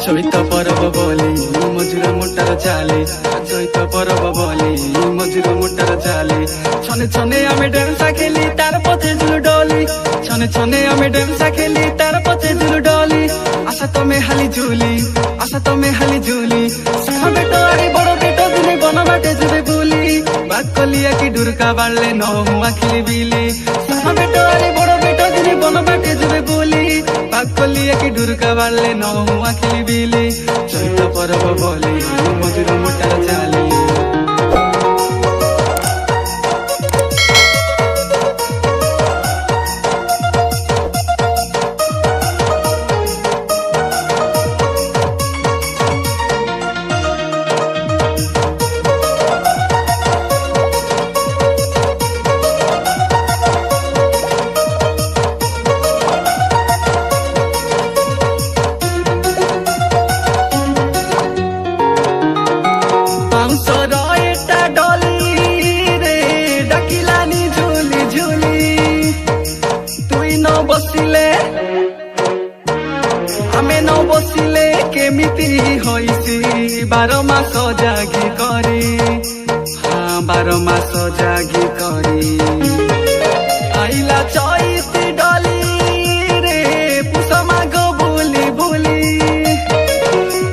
चैत परब बोली मजुर मुटार चाले चैत परब बोली मजुर मुटार चाले छने छने आमे डेमसा खेली तार पछे झुल डोली छने छने आमे डेमसा खेली तार पछे झुल डोली आशा तमे हाली झुली आशा तमे हाली झुली साहा बेटो आरे बड़ो बेटो दिने बन बाटे जुबे बुली बाकलिया की डुरका बाड़ले न हुआ खिली बिली साहा बेटो आरे बड़ो बेटो दिने बन बाटे जुबे बुली बाकलिया की डुरका बाड़ले न हुआ खिली बिली चैत परब बोली मजुर मुटार चाली बसिले आमे न बसिले केमिति होइसी 12 मास जागी करी हाँ 12 मास जागी करी आइला चैती डली रे पुसमा गो बुली बुली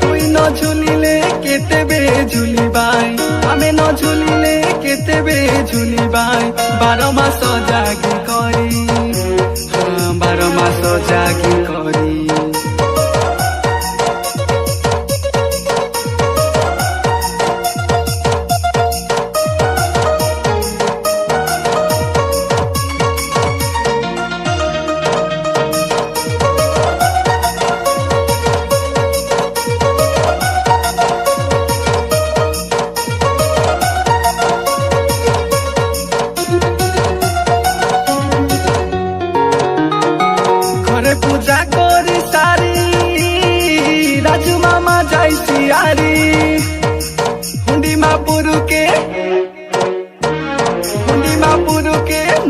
तुई न झुलिले केते बे झुली बाई आमे न झुलिले केते बे झुली बाई 12 मास जागी करी 12 मास जागी करी पूजा करी सारी राजू मामा जाइसी आरी हुंडी मापुरु के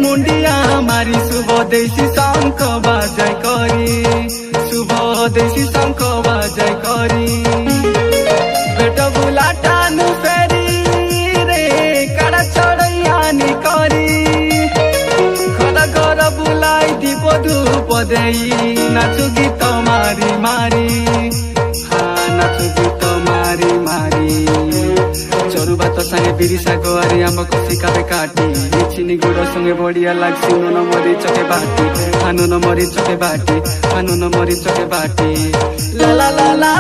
मुंडिया मारी शुभ देसी शंख बाजाय करी शुभ देसी शंख बाजाय करी बेट बुलाटा नु फेरी रे काड़ा चढ़ैयानी करी घर घर बुलाई दीप धूप देई नाचु गीत मारी मारी हाँ नाचु गीत मारी मारी चरु भात संगे बिरी शाग आरी आमक शिकाबे काटी चिनी गुड़ संगे बढ़िया लागसी नुन मरीच के बाटी नुन मरीच के बाटी नुन मरीच के बाटी ला ला ला ला